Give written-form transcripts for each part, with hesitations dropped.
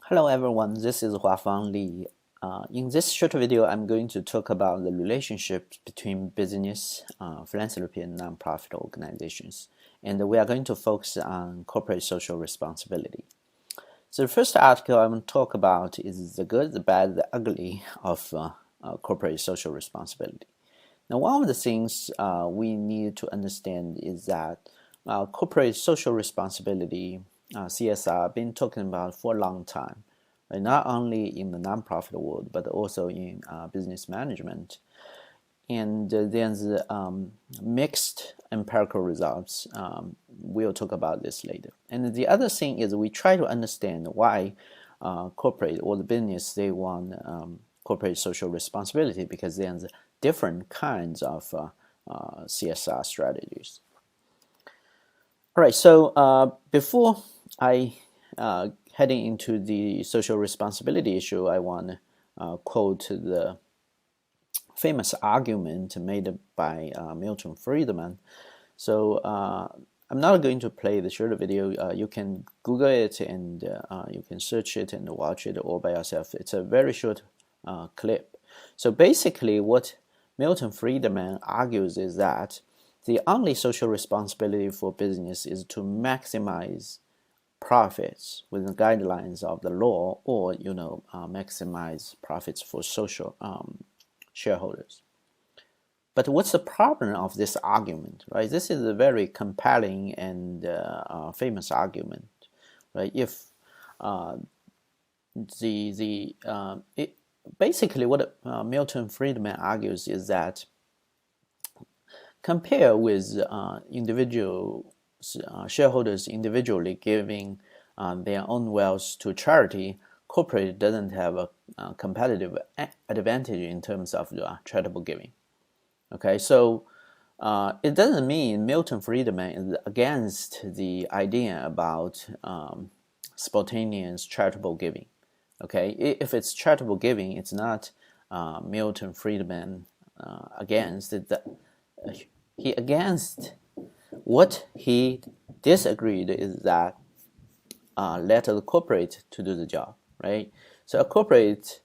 Hello everyone, this is Huafang Li. In this short video, I'm going to talk about the relationship between business, philanthropy, and nonprofit organizations. And we are going to focus on corporate social responsibility. So the first article I want to talk about is the good, the bad, the ugly of corporate social responsibility. Now, one of the things we need to understand is that corporate social responsibility, CSR, been talking about for a long time, right? Not only in the nonprofit world, but also in business management. And there's mixed empirical results. We'll talk about this later. And the other thing is we try to understand why corporate or the business, they want corporate social responsibility, because there's different kinds of CSR strategies. All right, so before I heading into the social responsibility issue, I want to quote the famous argument made by Milton Friedman. So I'm not going to play the short video. You can Google it and you can search it and watch it all by yourself. It's a very short clip. So basically what Milton Friedman argues is that the only social responsibility for business is to maximize profits within the guidelines of the law, or maximize profits for social shareholders. But what's the problem of this argument, right? This is a very compelling and famous argument, right? If basically what Milton Friedman argues is that compare with individual shareholders individually giving their own wealth to charity, corporate doesn't have a competitive advantage in terms of charitable giving. Okay, so it doesn't mean Milton Friedman is against the idea about spontaneous charitable giving. Okay, if it's charitable giving, it's not Milton Friedman against it. He against what he disagreed is that let the corporate to do the job, right? So a corporate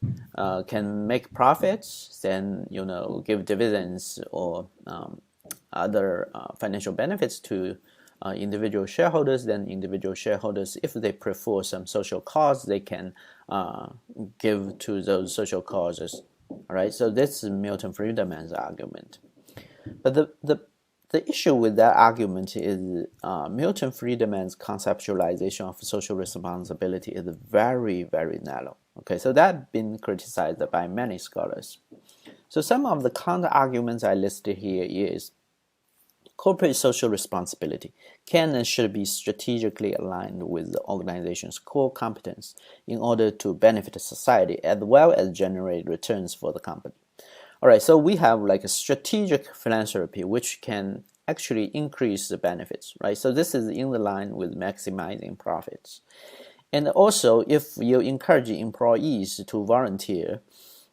can make profits, then give dividends or other financial benefits to individual shareholders. Then individual shareholders, if they prefer some social cause, they can give to those social causes. All right. So this is Milton Friedman's argument. But the issue with that argument is Milton Friedman's conceptualization of social responsibility is very, very narrow. Okay, so that's been criticized by many scholars. So some of the counter arguments I listed here is corporate social responsibility can and should be strategically aligned with the organization's core competence in order to benefit society as well as generate returns for the company. All right, so we have like a strategic philanthropy, which can actually increase the benefits, right? So this is in the line with maximizing profits. And also, if you encourage employees to volunteer,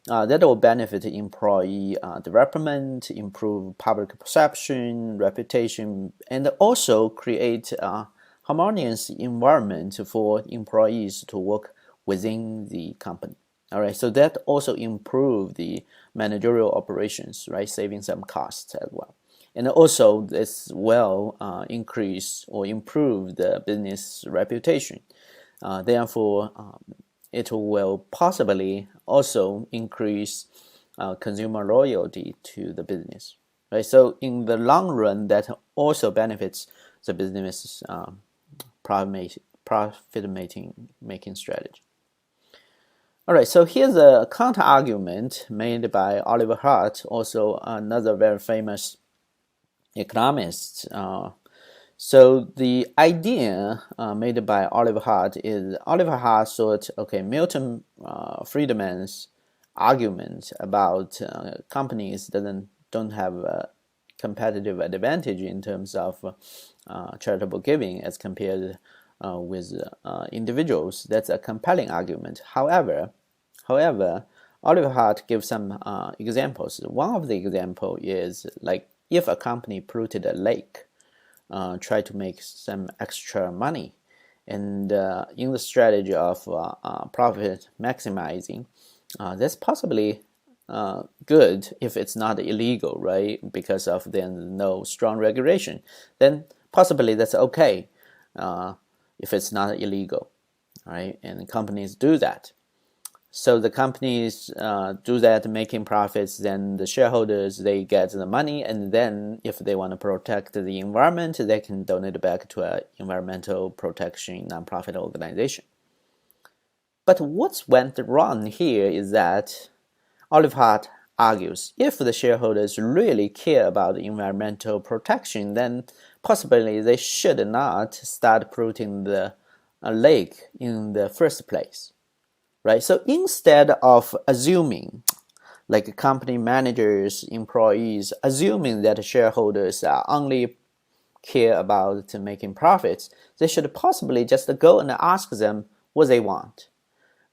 that will benefit employee development, improve public perception, reputation, and also create a harmonious environment for employees to work within the company. All right, so that also improve the managerial operations, right, saving some costs as well. And also this will increase or improve the business reputation. Therefore, it will possibly also increase consumer loyalty to the business. Right? So in the long run, that also benefits the business profit-making strategy. All right, so here's a counter-argument made by Oliver Hart, also another very famous economist. So the idea made by Oliver Hart is Oliver Hart thought, okay, Milton Friedman's argument about companies don't have a competitive advantage in terms of charitable giving as compared with individuals. That's a compelling argument. However, Oliver Hart gives some examples. One of the example is like if a company polluted a lake, try to make some extra money, And in the strategy of profit maximizing, that's possibly good if it's not illegal, right? Because of then no strong regulation, then possibly that's okay if it's not illegal, right? And companies do that. So the companies do that, making profits, then the shareholders, they get the money, and then if they want to protect the environment, they can donate it back to an environmental protection nonprofit organization. But what went wrong here is that Olive Hart argues if the shareholders really care about environmental protection, then possibly they should not start polluting the lake in the first place. Right? So instead of assuming, like company managers, employees, assuming that shareholders only care about making profits, they should possibly just go and ask them what they want.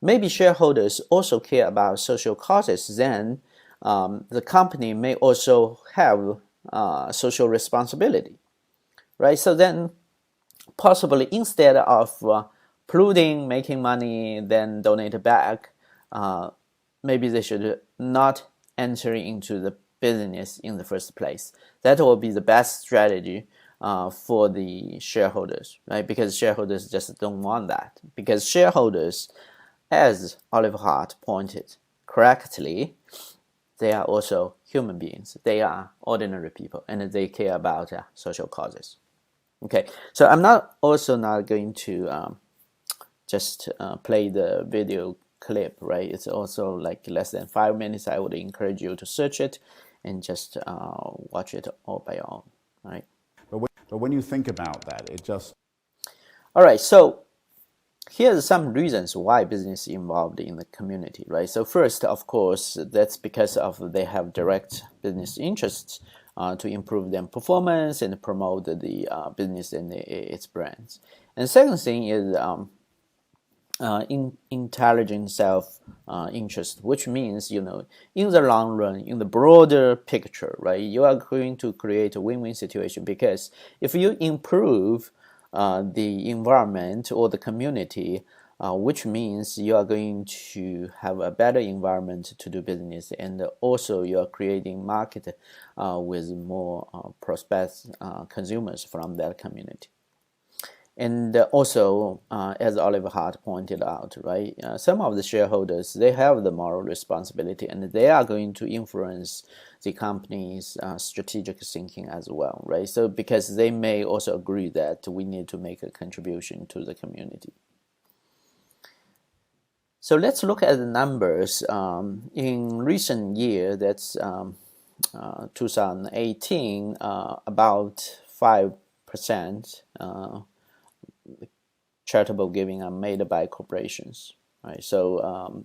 Maybe shareholders also care about social causes, then the company may also have social responsibility. Right? So then possibly instead of polluting, making money, then donate it back, maybe they should not enter into the business in the first place. That will be the best strategy for the shareholders, right? Because shareholders just don't want that. Because shareholders, as Olive Hart pointed correctly, they are also human beings. They are ordinary people, and they care about social causes. Okay, so I'm not going to just play the video clip, right? It's also like less than 5 minutes. I would encourage you to search it and just watch it all by your own, right? But when you think about that, it just... All right, so here's some reasons why business is involved in the community, right? So first, of course, that's because of they have direct business interests to improve their performance and promote the business and its brands. And second thing is intelligent self-interest, which means, in the long run, in the broader picture, right, you are going to create a win-win situation, because if you improve the environment or the community, which means you are going to have a better environment to do business, and also you are creating market with more prospects consumers from that community. And also, as Oliver Hart pointed out, right, some of the shareholders, they have the moral responsibility, and they are going to influence the company's strategic thinking as well, right? So because they may also agree that we need to make a contribution to the community. So let's look at the numbers. In recent year, that's 2018, about 5% charitable giving are made by corporations, right? So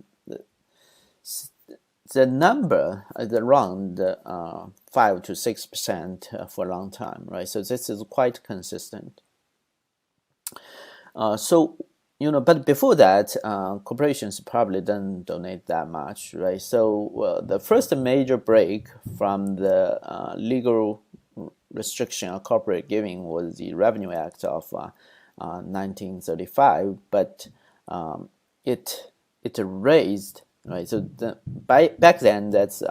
the number is around 5 to 6% for a long time, right? So this is quite consistent. But before that, corporations probably don't donate that much, right? So the first major break from the legal restriction of corporate giving was the Revenue Act of 1935, but it raised, right? So back then, that's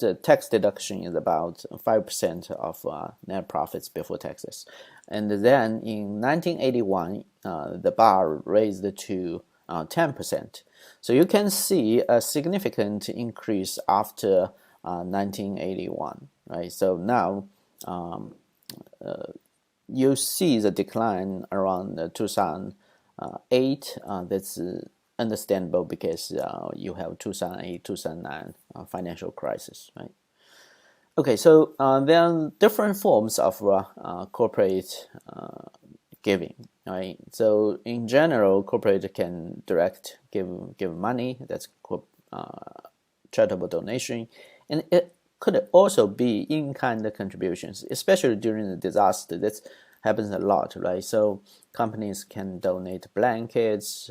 the tax deduction is about 5% of net profits before taxes. And then in 1981, the bar raised to 10%. So you can see a significant increase after 1981, right? So now you see the decline around 2008. That's understandable because you have 2008, 2009 financial crisis, right? Okay, so there are different forms of corporate giving, right? So in general, corporate can direct give money, that's charitable donation, and it could also be in-kind contributions, especially during the disaster. That happens a lot, right? So companies can donate blankets,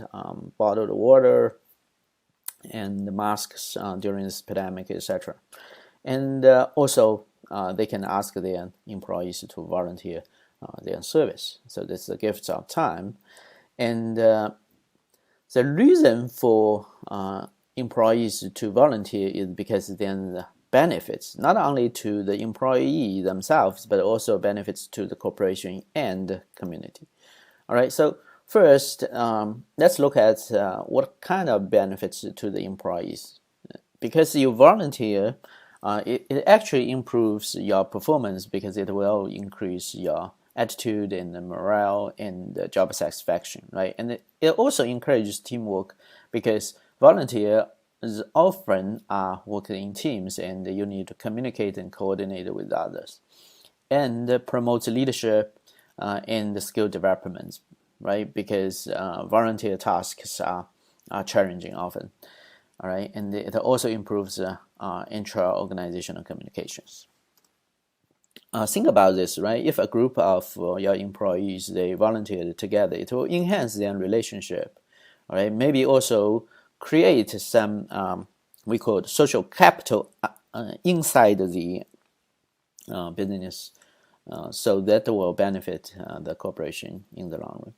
bottled water, and masks during this pandemic, etc. And also, they can ask their employees to volunteer their service. So this is the gifts of time. And the reason for employees to volunteer is because then the benefits not only to the employee themselves, but also benefits to the corporation and the community. All right, so first, let's look at what kind of benefits to the employees. Because you volunteer, it actually improves your performance because it will increase your attitude and the morale and the job satisfaction, right? And it also encourages teamwork because volunteers often are working in teams and you need to communicate and coordinate with others. And promotes leadership and the skill development, right? Because volunteer tasks are challenging often, all right? And it also improves intra-organizational communications. Think about this, right? If a group of your employees, they volunteered together, it will enhance their relationship, all right? Maybe also create some, we call it social capital inside the business, so that will benefit the corporation in the long run.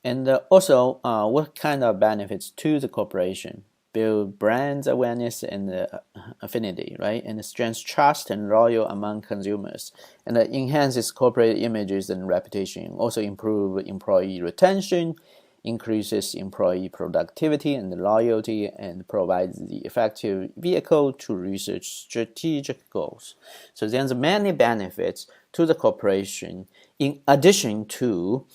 And also, what kind of benefits to the corporation? Build brand awareness and affinity, right? And strengthens trust and loyalty among consumers. And enhances corporate images and reputation. Also improve employee retention, increases employee productivity and loyalty, and provides the effective vehicle to research strategic goals. So there's many benefits to the corporation in addition to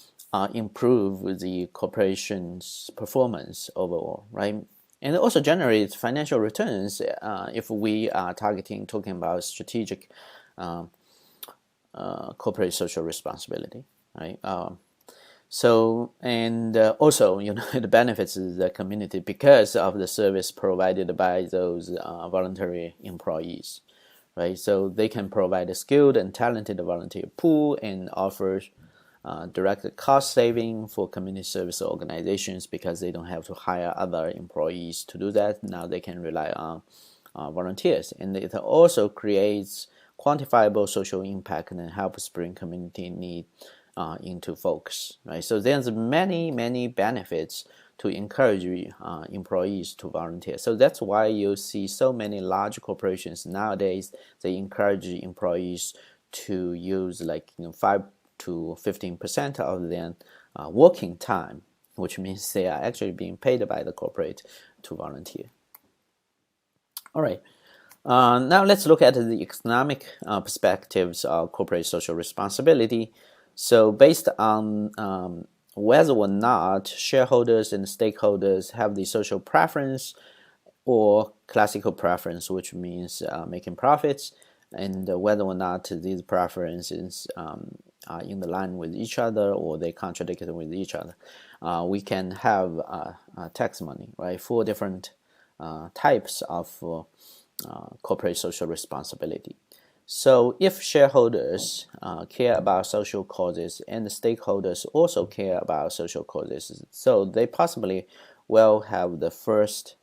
improve the corporation's performance overall, right? And it also generates financial returns if we are talking about strategic corporate social responsibility, right? So, and also, it benefits the community because of the service provided by those voluntary employees, right? So they can provide a skilled and talented volunteer pool and offer direct cost saving for community service organizations because they don't have to hire other employees to do that. Now they can rely on volunteers. And it also creates quantifiable social impact and helps bring community need into focus, right? So there's many benefits to encourage employees to volunteer. So that's why you see so many large corporations nowadays, they encourage employees to use 5 to 15% of their working time, which means they are actually being paid by the corporate to volunteer. All right. Now let's look at the economic perspectives of corporate social responsibility. So based on whether or not shareholders and stakeholders have the social preference or classical preference, which means making profits, and whether or not these preferences are in the line with each other or they contradict with each other, we can have tax money, right? 4 different types of corporate social responsibility. So if shareholders care about social causes and the stakeholders also care about social causes, so they possibly will have the first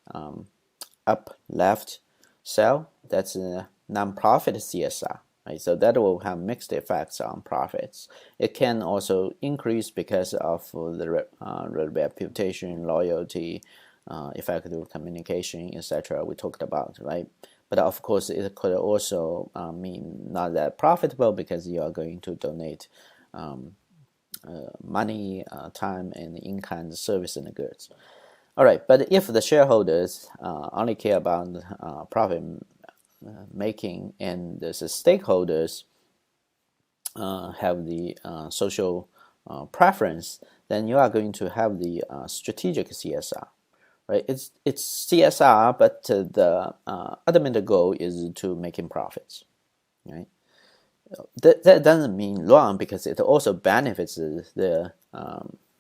up left cell, that's a nonprofit CSR, right? So that will have mixed effects on profits. It can also increase because of the reputation, loyalty, effective communication, etc. we talked about, right? But of course, it could also mean not that profitable because you are going to donate money, time, and in-kind service and goods. All right, but if the shareholders only care about profit making and the stakeholders have the social preference, then you are going to have the strategic CSR. Right, it's CSR, but the ultimate goal is to making profits. Right, that doesn't mean wrong because it also benefits the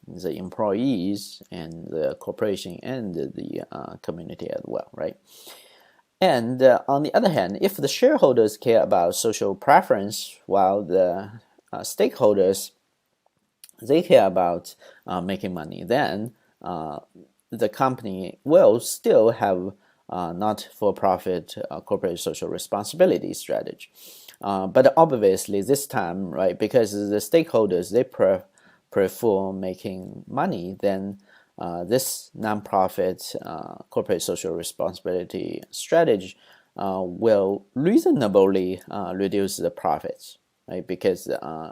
employees and the corporation and the community as well. Right, and on the other hand, if the shareholders care about social preference while the stakeholders they care about making money, then the company will still have not-for-profit corporate social responsibility strategy. But obviously this time, right, because the stakeholders, they prefer making money, then this nonprofit corporate social responsibility strategy will reasonably reduce the profits, right? Because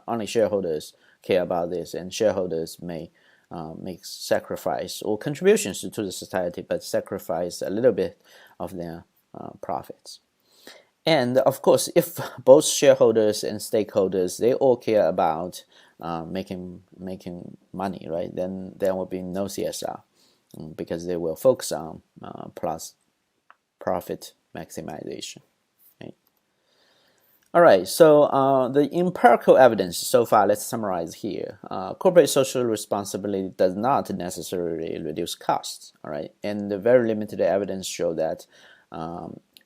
only shareholders care about this, and shareholders may make sacrifice or contributions to the society, but sacrifice a little bit of their profits. And of course, if both shareholders and stakeholders, they all care about making money, right? Then there will be no CSR because they will focus on plus profit maximization. Right? All right, so the empirical evidence so far, let's summarize here. Corporate social responsibility does not necessarily reduce costs, all right? And the very limited evidence show that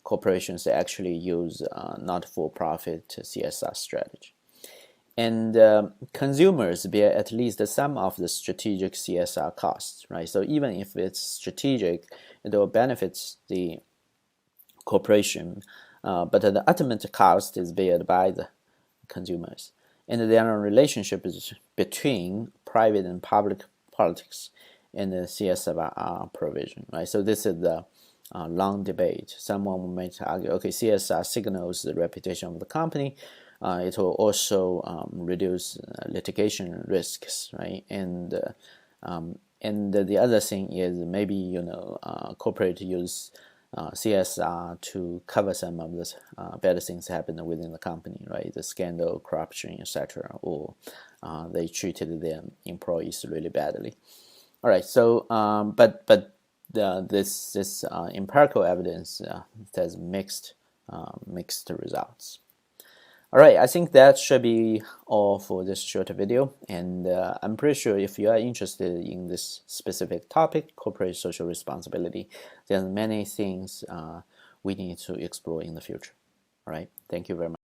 corporations actually use not-for-profit CSR strategy. And consumers bear at least some of the strategic CSR costs, right? So even if it's strategic, it will benefit the corporation, but the ultimate cost is borne by the consumers. And there are relationships between private and public politics and the CSR provision, right? So this is the long debate. Someone might argue, okay, CSR signals the reputation of the company. It will also reduce litigation risks, right? And the other thing is maybe corporate use CSR to cover some of the better things happening within the company, right? The scandal, corruption, etc., or they treated their employees really badly. All right, so but this empirical evidence has mixed results. All right, I think that should be all for this short video, and I'm pretty sure if you are interested in this specific topic, corporate social responsibility, there are many things we need to explore in the future. All right, thank you very much.